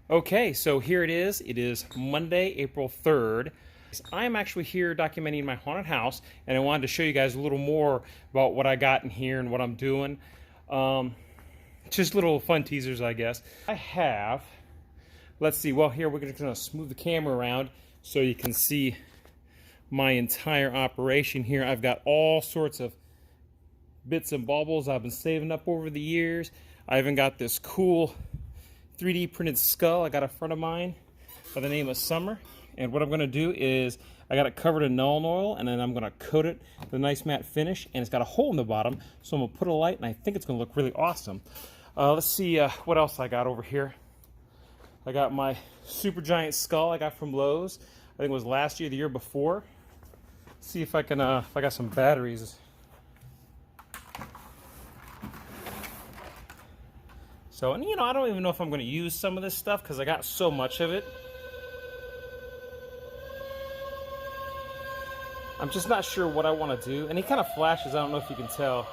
Okay, so here it is. It is Monday, April 3rd. I'm actually here documenting my haunted house, and I wanted to show you guys a little more about what I got in here and what I'm doing. Just little fun teasers, I guess. I have, let's see, well, here we're just going to smooth the camera around so you can see my entire operation here. I've got all sorts of bits and baubles I've been saving up over the years. I even got this cool 3D printed skull I got a friend of mine by the name of Summer. And what I'm going to do is I got it covered in Null oil, and then I'm going to coat it with a nice matte finish, and it's got a hole in the bottom, so I'm going to put a light, and I think it's going to look really awesome. Let's see what else I got over here. I got my super giant skull I got from Lowe's. I think it was last year, the year before. Let's see if I can, if I got some batteries. So, and you know, I don't even know if I'm going to use some of this stuff because I got so much of it. I'm just not sure what I want to do. And he kind of flashes, I don't know if you can tell.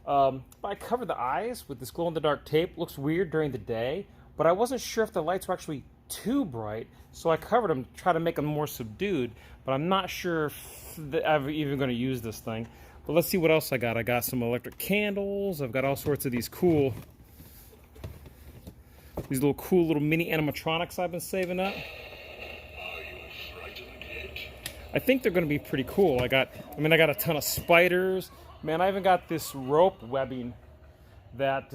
But I covered the eyes with this glow-in-the-dark tape. Looks weird during the day, but I wasn't sure if the lights were actually too bright, so I covered them to try to make them more subdued, but I'm not sure if I'm even going to use this thing. But let's see what else I got. I got some electric candles. I've got all sorts of these cool mini animatronics I've been saving up. I think they're going to be pretty cool. I got a ton of spiders. Man, I even got this rope webbing that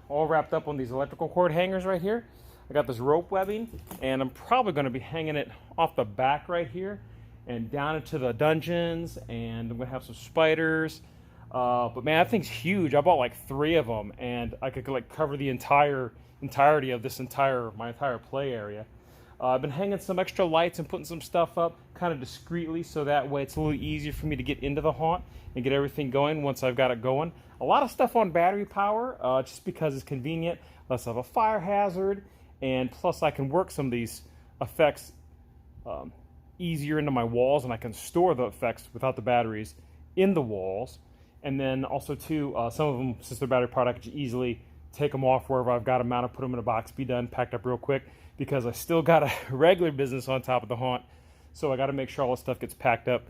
all wrapped up on these electrical cord hangers right here. I got this rope webbing, and I'm probably going to be hanging it off the back right here and down into the dungeons, and I'm going to have some spiders. But man, that thing's huge. I bought like 3 of them, and I could like cover the entirety of my entire play area. I've been hanging some extra lights and putting some stuff up kind of discreetly, so that way it's a little easier for me to get into the haunt and get everything going once I've got it going. A lot of stuff on battery power, just because it's convenient, less of a fire hazard, and plus I can work some of these effects easier into my walls, and I can store the effects without the batteries in the walls. And then also too, some of them, since they're battery powered, I can easily take them off wherever I've got them out and put them in a box, be done, packed up real quick, because I still got a regular business on top of the haunt, so I got to make sure all this stuff gets packed up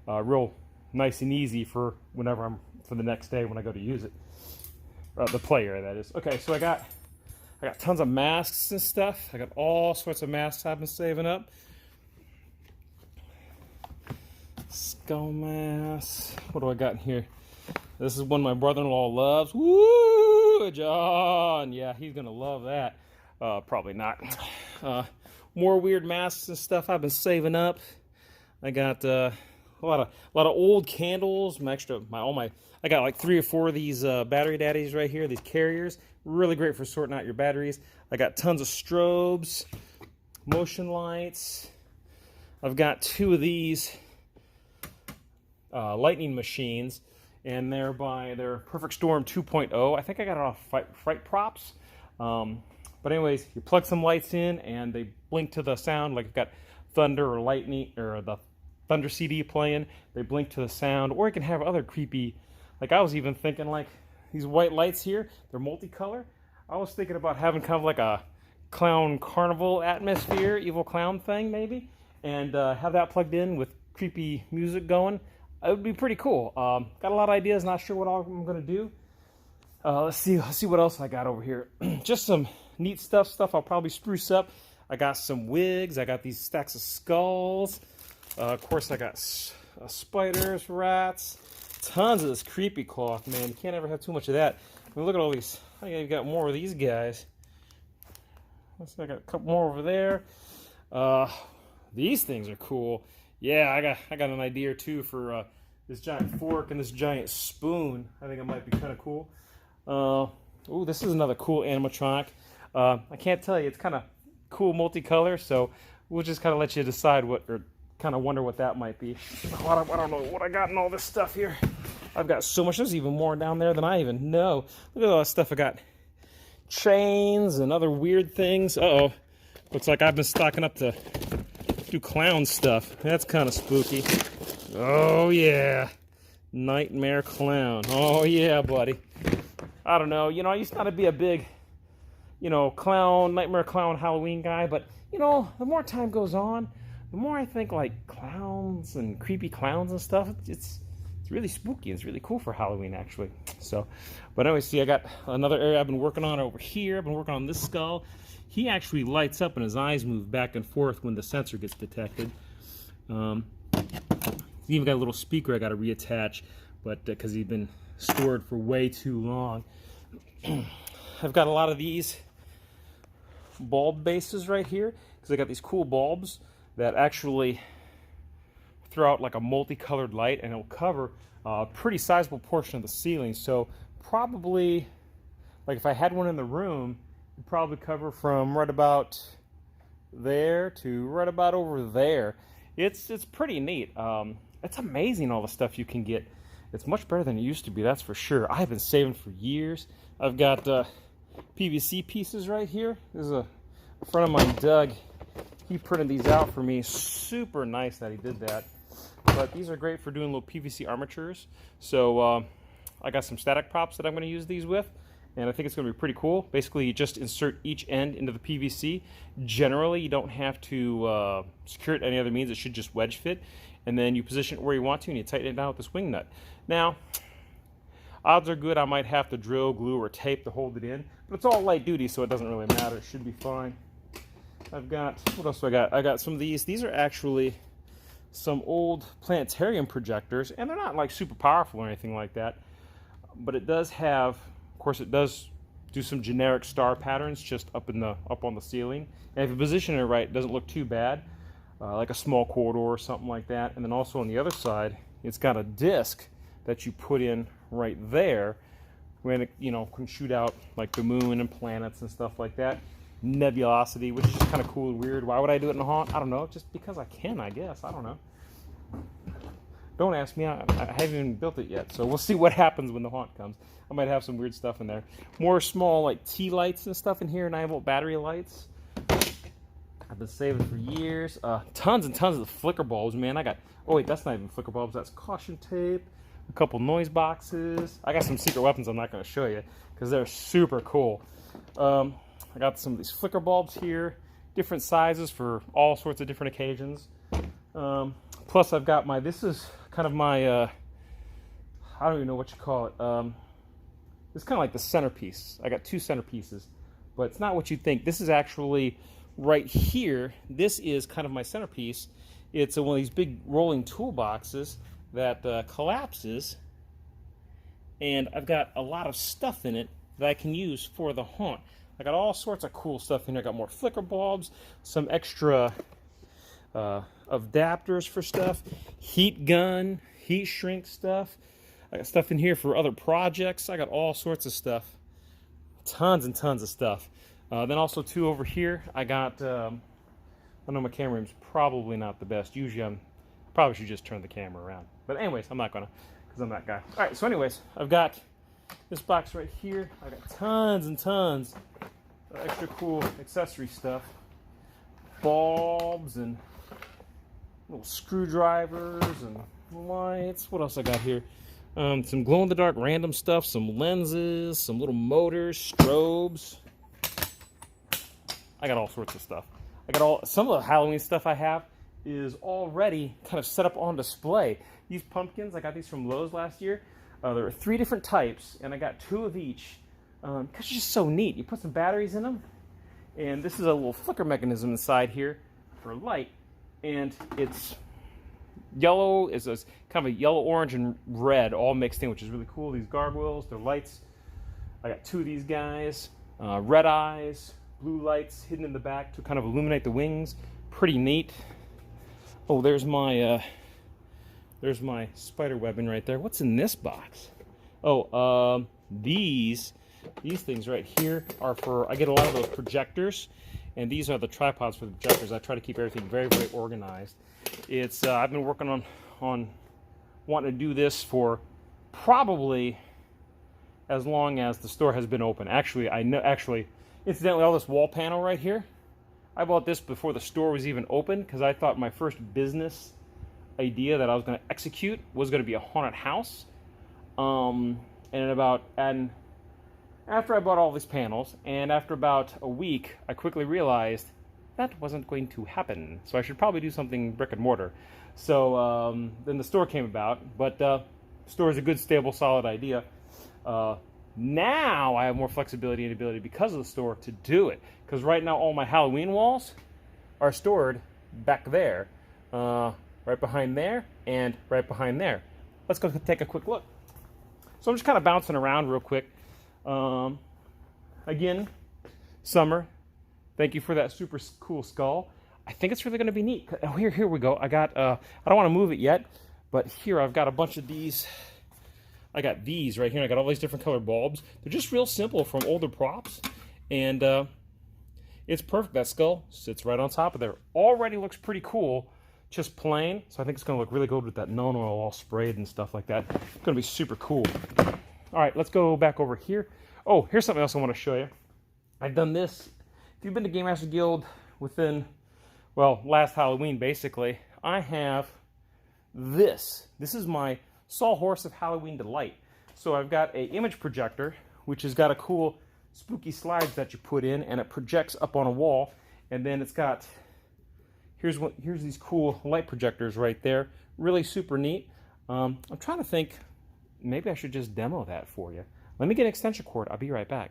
real nice and easy for for the next day when I go to use it, the play area, that is. Okay, so I got tons of masks and stuff. I got all sorts of masks I've been saving up. Skull masks. What do I got in here? This is one my brother-in-law loves. Woo, John! Yeah, he's gonna love that. Probably not. More weird masks and stuff I've been saving up. I got a lot of old candles. I got like 3 or 4 of these battery daddies right here. These carriers, really great for sorting out your batteries. I got tons of strobes, motion lights. I've got 2 of these lightning machines, and they're Perfect Storm 2.0. I think I got it off Fright Props. But anyways, you plug some lights in, and they blink to the sound, like you've got thunder or lightning, or the thunder CD playing. They blink to the sound, or you can have other creepy, like I was even thinking like these white lights here, they're multicolor. I was thinking about having kind of like a clown carnival atmosphere, evil clown thing maybe, and have that plugged in with creepy music going. It would be pretty cool. Got a lot of ideas, not sure what all I'm going to do. Let's see what else I got over here. Just some neat stuff I'll probably spruce up. I got some wigs. I got these stacks of skulls. Of course, I got spiders, rats, tons of this creepy cloth, man. You can't ever have too much of that. I mean, look at all these. I got more of these guys. I got a couple more over there. These things are cool. Yeah, I got an idea or two for this giant fork and this giant spoon. I think it might be kind of cool. Oh, this is another cool animatronic. I can't tell you, it's kind of cool multicolor, so we'll just kind of let you decide or kind of wonder what that might be. I don't know what I got in all this stuff here. I've got so much. There's even more down there than I even know. Look at all this stuff I got. Chains and other weird things. Uh-oh. Looks like I've been stocking up to do clown stuff. That's kind of spooky. Oh, yeah. Nightmare clown. Oh, yeah, buddy. I don't know. You know, I used not to be a big clown, nightmare clown Halloween guy, but, the more time goes on, the more I think, like, clowns and creepy clowns and stuff, it's really spooky. It's really cool for Halloween, actually. So, but anyway, see, I got another area I've been working on over here. I've been working on this skull. He actually lights up and his eyes move back and forth when the sensor gets detected. He's even got a little speaker I got to reattach, but because he's been stored for way too long. I've got a lot of these bulb bases right here because I got these cool bulbs that actually throw out like a multicolored light, and it'll cover a pretty sizable portion of the ceiling. So probably, like if I had one in the room, it'd probably cover from right about there to right about over there. It's pretty neat. It's amazing all the stuff you can get. It's much better than it used to be, that's for sure. I've been saving for years. I've got PVC pieces right here. This is a friend of mine, Doug. He printed these out for me. Super nice that he did that. But these are great for doing little PVC armatures. So I got some static props that I'm going to use these with, and I think it's going to be pretty cool. Basically, you just insert each end into the PVC. Generally, you don't have to secure it any other means. It should just wedge fit. And then you position it where you want to, and you tighten it down with this wing nut. Now, odds are good I might have to drill, glue, or tape to hold it in, but it's all light duty, so it doesn't really matter. It should be fine. I've got, what else do I got? I got some of these. These are actually some old planetarium projectors, and they're not like super powerful or anything like that, but it does have, of course, it does do some generic star patterns just up on the ceiling. And if you position it right, it doesn't look too bad. Like a small corridor or something like that. And then also on the other side, it's got a disc that you put in right there when it, can shoot out like the moon and planets and stuff like that. Nebulosity, which is kind of cool and weird. Why would I do it in a haunt? I don't know. Just because I can, I guess. I don't know. Don't ask me. I haven't even built it yet. So we'll see what happens when the haunt comes. I might have some weird stuff in there. More small like T lights and stuff in here, 9-volt battery lights. I've been saving for years. Tons and tons of the flicker bulbs, man. I got, oh wait, that's not even flicker bulbs. That's caution tape, a couple noise boxes. I got some secret weapons I'm not going to show you because they're super cool. I got some of these flicker bulbs here, different sizes for all sorts of different occasions. Plus I've got this is kind of my, I don't even know what you call it. It's kind of like the centerpiece. I got two centerpieces, but it's not what you think. This is actually right here. This is kind of my centerpiece. It's one of these big rolling toolboxes that collapses, and I've got a lot of stuff in it that I can use for the haunt. I got all sorts of cool stuff in here. I got more flicker bulbs, some extra adapters for stuff, heat gun, heat shrink stuff. I got stuff in here for other projects. I got all sorts of stuff. Tons and tons of stuff. Then also too over here, I got, I know my camera room's probably not the best. Usually I probably should just turn the camera around. But anyways, I'm not gonna, because I'm that guy. All right, so anyways, I've got this box right here. I got tons and tons of extra cool accessory stuff. Bulbs and little screwdrivers and lights. What else I got here? Some glow-in-the-dark random stuff, some lenses, some little motors, strobes. I got all sorts of stuff. I got some of the Halloween stuff I have is already kind of set up on display. These pumpkins, I got these from Lowe's last year. There were 3 different types, and I got 2 of each because it's just so neat. You put some batteries in them, and this is a little flicker mechanism inside here for light, and it's yellow, is kind of a yellow, orange, and red all mixed in, which is really cool. These gargoyles, they're lights. I got 2 of these guys, red eyes, blue lights hidden in the back to kind of illuminate the wings. Pretty neat. Oh, there's my spider webbing right there. What's in this box? Oh, these things right here are for, I get a lot of those projectors, and these are the tripods for the projectors. I try to keep everything very, very organized. It's I've been working on wanting to do this for probably as long as the store has been open. Actually, incidentally, all this wall panel right here, I bought this before the store was even open because I thought my first business idea that I was going to execute was going to be a haunted house. And in about after I bought all these panels, and after about a week, I quickly realized that wasn't going to happen. So I should probably do something brick and mortar. So then the store came about, but store is a good, stable, solid idea. Now I have more flexibility and ability because of the store to do it. Because right now all my Halloween walls are stored back there, right behind there, and right behind there. Let's go take a quick look. So I'm just kind of bouncing around real quick. Again, Summer, thank you for that super cool skull. I think it's really going to be neat. Oh, here we go. I got, I don't want to move it yet, but here I've got a bunch of these. I got these right here. I got all these different colored bulbs. They're just real simple from older props, and it's perfect. That skull sits right on top of there. Already looks pretty cool, just plain. So I think it's going to look really good with that non oil all sprayed and stuff like that. It's going to be super cool. All right, let's go back over here. Oh, here's something else I want to show you. I've done this. If you've been to GameMasters Guild within, well, last Halloween, basically, I have this. This is my Sawhorse of Halloween Delight. So I've got a image projector, which has got a cool spooky slides that you put in, and it projects up on a wall. And then it's got, here's these cool light projectors right there. Really super neat. I'm trying to think, maybe I should just demo that for you. Let me get an extension cord. I'll be right back.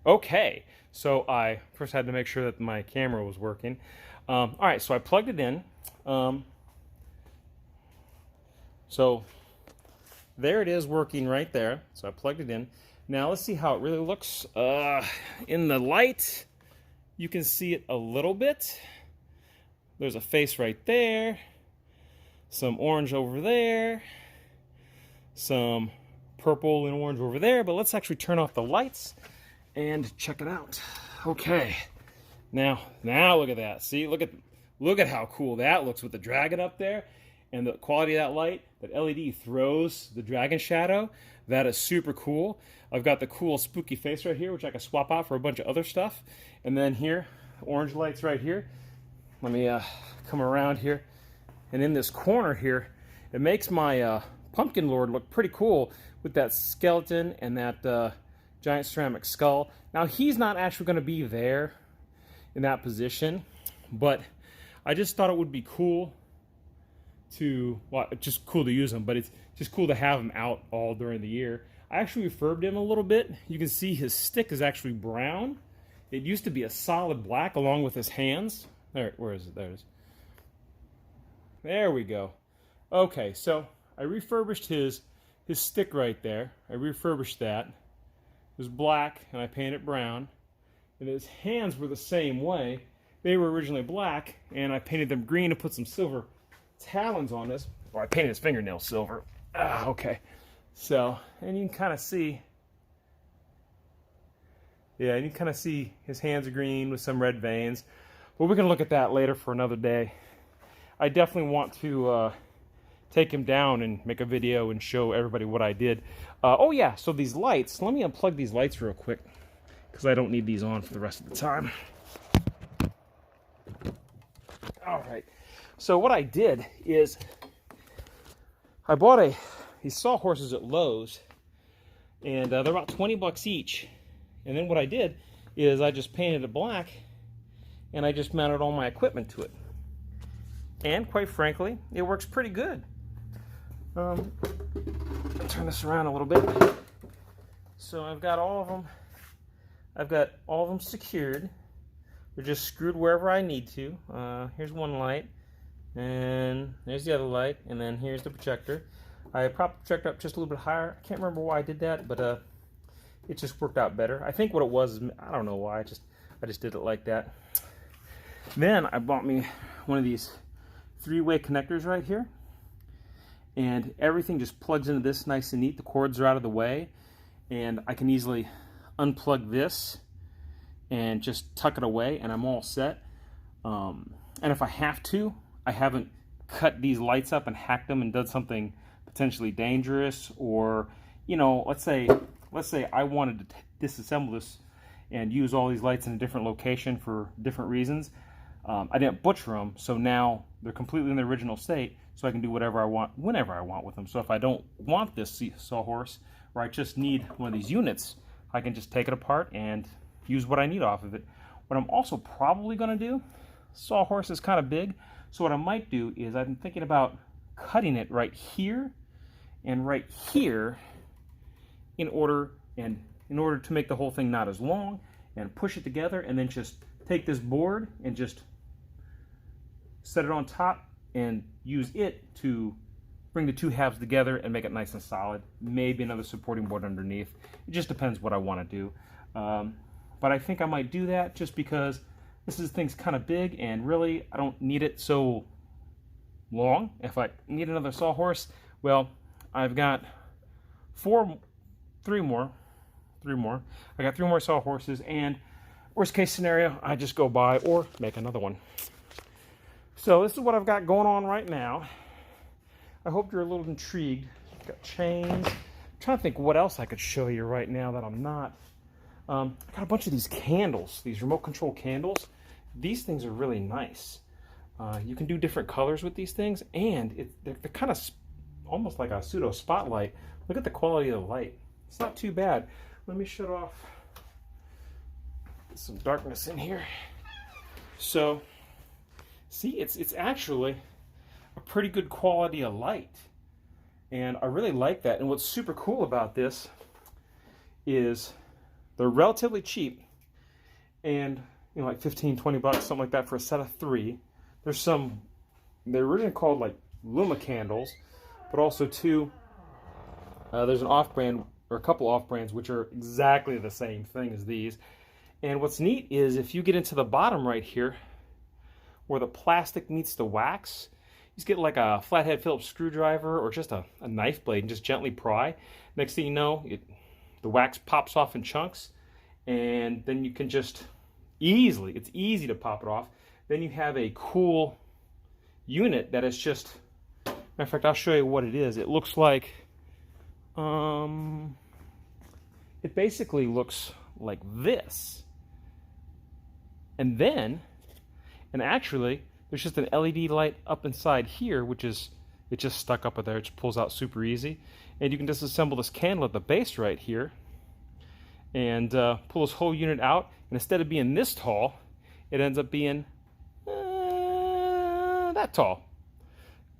Okay, so I first had to make sure that my camera was working. All right, so I plugged it in. So there it is working right there. So I plugged it in. Now let's see how it really looks. In the light, you can see it a little bit. There's a face right there. Some orange over there. Some purple and orange over there. But let's actually turn off the lights and check it out. Okay. Now look at that. See, look at how cool that looks with the dragon up there. And the quality of that light, that LED throws the dragon shadow. That is super cool. I've got the cool spooky face right here, which I can swap out for a bunch of other stuff. And then here, orange lights right here. Let me come around here. And in this corner here, it makes my Pumpkin Lord look pretty cool with that skeleton and that giant ceramic skull. Now, he's not actually going to be there in that position, but I just thought it would be cool to, well, it's just cool to use him, but it's just cool to have him out all during the year. I actually refurbed him a little bit. You can see his stick is actually brown. It used to be a solid black along with his hands. There, where is it? There it is. There we go. Okay, so I refurbished his stick right there. I refurbished that. It was black, and I painted it brown. And his hands were the same way. They were originally black, and I painted them green and put some silver talons on this. Or I painted his fingernails silver. Okay. So, and you can kind of see, yeah, you can kind of see his hands are green with some red veins. But we can look at that later for another day. I definitely want to take him down and make a video and show everybody what I did. Oh yeah, so these lights, let me unplug these lights real quick, because I don't need these on for the rest of the time. All right. So what I did is I bought these sawhorses at Lowe's, and they're about 20 bucks each. And then what I did is I just painted it black, and I just mounted all my equipment to it. And quite frankly, it works pretty good. Turn this around a little bit. So I've got all of them. I've got all of them secured. They're just screwed wherever I need to. Here's one light, and there's the other light, and then here's the projector. I propped the projector up just a little bit higher. I can't remember why I did that, but it just worked out better. I think what it was, I don't know why. I just did it like that. Then I bought me one of these three-way connectors right here, and everything just plugs into this nice and neat. The cords are out of the way, and I can easily unplug this and just tuck it away, and I'm all set. And if I have to, I haven't cut these lights up and hacked them and done something potentially dangerous, or, you know, let's say I wanted to disassemble this and use all these lights in a different location for different reasons. I didn't butcher them, so now they're completely in the original state, so I can do whatever I want, whenever I want with them. So if I don't want this sawhorse, where I just need one of these units, I can just take it apart and use what I need off of it. What I'm also probably going to do, sawhorse is kind of big, so what I might do is I'm thinking about cutting it right here and right here in order to make the whole thing not as long, and push it together, and then just take this board and just set it on top and use it to bring the two halves together and make it nice and solid. Maybe another supporting board underneath. It just depends what I want to do. But I think I might do that just because this thing's kind of big, and really I don't need it so long. If I need another sawhorse, well, I've got three more. I got 3 more sawhorses, and worst case scenario, I just go buy or make another one. So this is what I've got going on right now. I hope you're a little intrigued. Got chains. I'm trying to think what else I could show you right now that I'm not. I got a bunch of these candles, these remote control candles. These things are really nice. You can do different colors with these things, and they're kind of almost like a pseudo spotlight. Look at the quality of the light. It's not too bad. Let me shut off. Get some darkness in here. So, see, it's actually a pretty good quality of light, and I really like that. And what's super cool about this is they're relatively cheap, and you know, like 15, 20 bucks, something like that for a set of 3. They're originally called like Luma candles, but also there's an off-brand, or a couple off-brands, which are exactly the same thing as these. And what's neat is if you get into the bottom right here, where the plastic meets the wax, you just get like a flathead Phillips screwdriver or just a knife blade and just gently pry. Next thing you know, the wax pops off in chunks, and then you can just it's easy to pop it off. Then you have a cool unit that is just, matter of fact, I'll show you what it is. It looks like, it basically looks like this. And actually, there's just an LED light up inside here, which is, it just stuck up there. It just pulls out super easy. And you can disassemble this candle at the base right here and pull this whole unit out. And instead of being this tall, it ends up being that tall.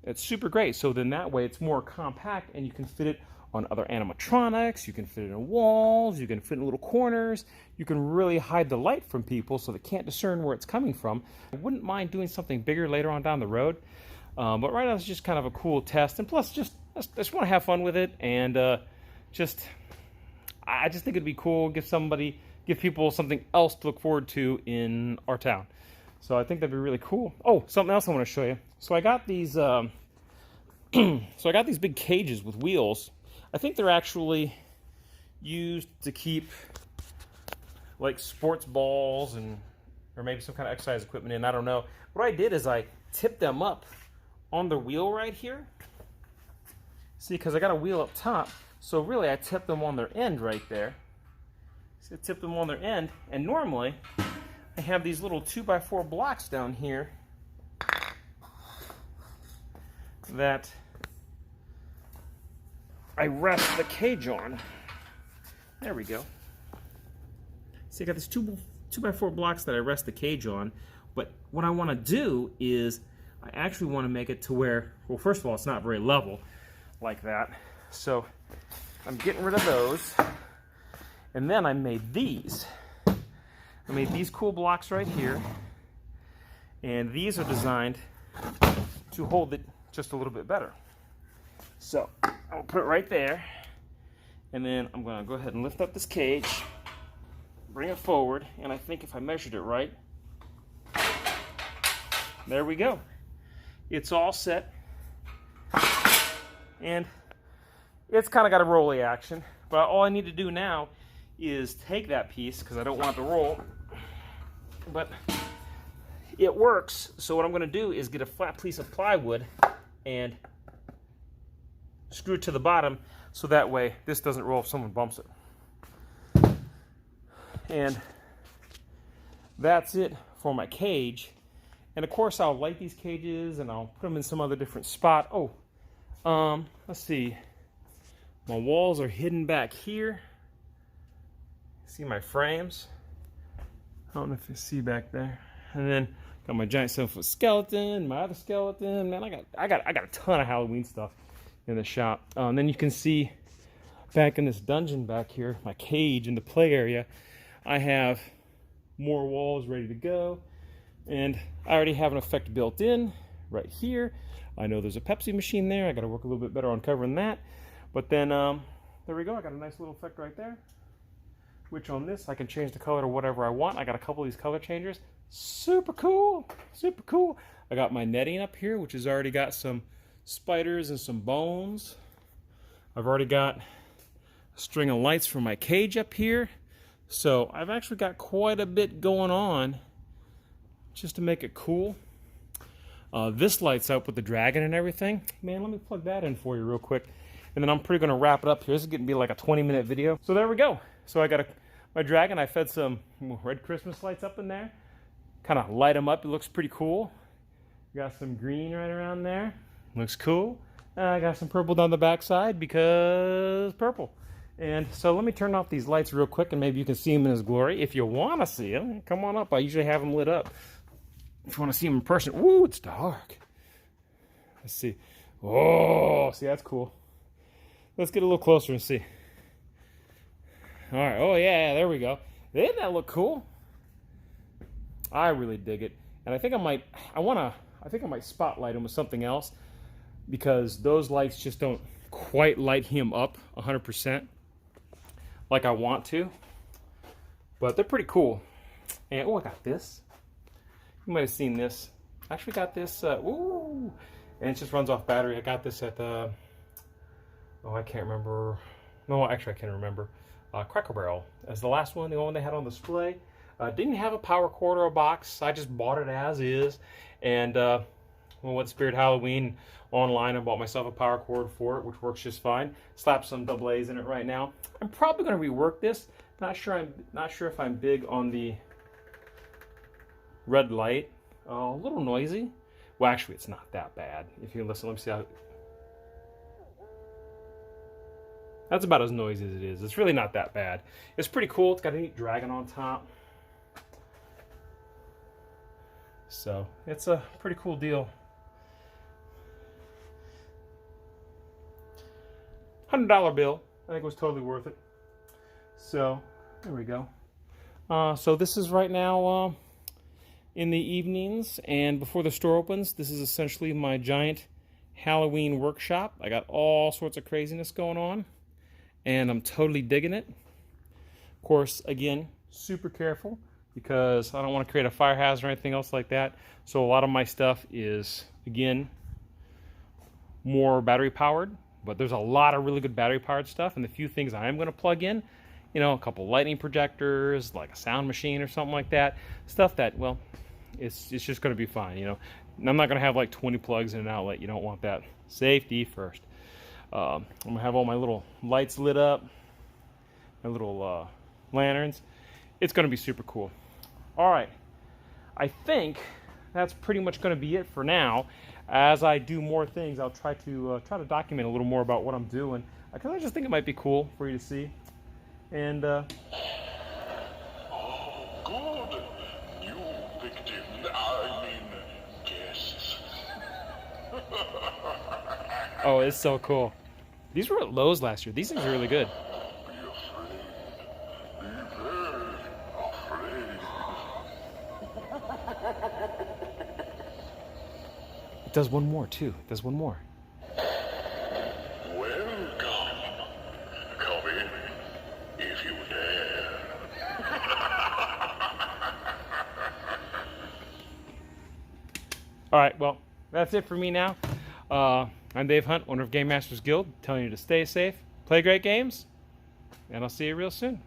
It's super great. So then that way it's more compact, and you can fit it on other animatronics, you can fit it in walls, you can fit in little corners, you can really hide the light from people so they can't discern where it's coming from. I wouldn't mind doing something bigger later on down the road, but right now it's just kind of a cool test, and plus I just want to have fun with it, and I just think it'd be cool, give people something else to look forward to in our town. So I think that'd be really cool. Oh, something else I want to show you. So I got these these big cages with wheels. I think they're actually used to keep like sports balls or maybe some kind of exercise equipment in. I don't know. What I did is I tipped them up on the wheel right here. See, because I got a wheel up top, so really I tipped them on their end right there. So I tipped them on their end, and normally I have these little 2x4 blocks down here that I rest the cage on. There we go. See, I got these 2x4 blocks that I rest the cage on, but what I want to do is I actually want to make it to where, well, first of all, it's not very level like that, so I'm getting rid of those, and then I made these. I made these cool blocks right here, and these are designed to hold it just a little bit better. So I'll put it right there, and then I'm going to go ahead and lift up this cage, bring it forward, and I think if I measured it right, there we go. It's all set, and it's kind of got a rolly action, but all I need to do now is take that piece, because I don't want it to roll, but it works. So what I'm going to do is get a flat piece of plywood and screw it to the bottom, so that way this doesn't roll if someone bumps it. And that's it for my cage. And of course I'll light these cages and I'll put them in some other different spot. Let's see. My walls are hidden back here. See my frames? I don't know if you see back there. And then got my giant 7-foot skeleton, my other skeleton. Man, I got a ton of Halloween stuff in the shop. And then you can see back in this dungeon back here, my cage in the play area, I have more walls ready to go. And I already have an effect built in right here. I know there's a Pepsi machine there. I got to work a little bit better on covering that. But then there we go. I got a nice little effect right there. Which on this, I can change the color to whatever I want. I got a couple of these color changers. Super cool. Super cool. I got my netting up here, which has already got some spiders and some bones. I've already got a string of lights for my cage up here. So I've actually got quite a bit going on just to make it cool. This lights up with the dragon and everything. Man, let me plug that in for you real quick. And then I'm pretty going to wrap it up here. This is going to be like a 20-minute video. So there we go. So I got my dragon. I fed some red Christmas lights up in there. Kind of light them up. It looks pretty cool. Got some green right around there. Looks cool. I got some purple down the backside because purple. And so let me turn off these lights real quick and maybe you can see them in his glory. If you want to see them, come on up. I usually have them lit up. If you want to see them in person. Ooh, it's dark. Let's see. Oh, see, that's cool. Let's get a little closer and see. All right. Oh, yeah, there we go. Didn't that look cool? I really dig it. And I think I might spotlight him with something else because those lights just don't quite light him up 100% like I want to. But they're pretty cool. And, oh, I got this. You might have seen this. I actually got this, ooh, and it just runs off battery. I got this at the, oh, I can't remember. No, actually, I can't remember. Cracker Barrel as the last one, the one they had on display. Didn't have a power cord or a box. I just bought it as is. And when went Spirit Halloween online, I bought myself a power cord for it, which works just fine. Slapped some AA's in it right now. I'm probably going to rework this. Not sure if I'm big on the red light. A little noisy. Well, actually, it's not that bad. If you listen, let me see how. That's about as noisy as it is. It's really not that bad. It's pretty cool. It's got a neat dragon on top. So, it's a pretty cool deal. $100 bill. I think it was totally worth it. So, there we go. So this is right now in the evenings and before the store opens. This is essentially my giant Halloween workshop. I got all sorts of craziness going on. And I'm totally digging it. Of course, again, super careful because I don't want to create a fire hazard or anything else like that. So a lot of my stuff is, again, more battery powered. But there's a lot of really good battery powered stuff. And the few things I am going to plug in, you know, a couple lightning projectors, like a sound machine or something like that. Stuff that, well, it's just going to be fine, you know. And I'm not going to have like 20 plugs in an outlet. You don't want that. Safety first. I'm going to have all my little lights lit up, my little lanterns. It's going to be super cool. All right. I think that's pretty much going to be it for now. As I do more things, I'll try to document a little more about what I'm doing, because I just think it might be cool for you to see. And oh, good. New victim. I mean, guests. oh, it's so cool. These were at Lowe's last year. These things are really good. Be afraid. Be very afraid. It does one more, too. It does one more. Welcome. Come in, if you dare. All right, well, that's it for me now. I'm Dave Hunt, owner of GameMasters Guild, telling you to stay safe, play great games, and I'll see you real soon.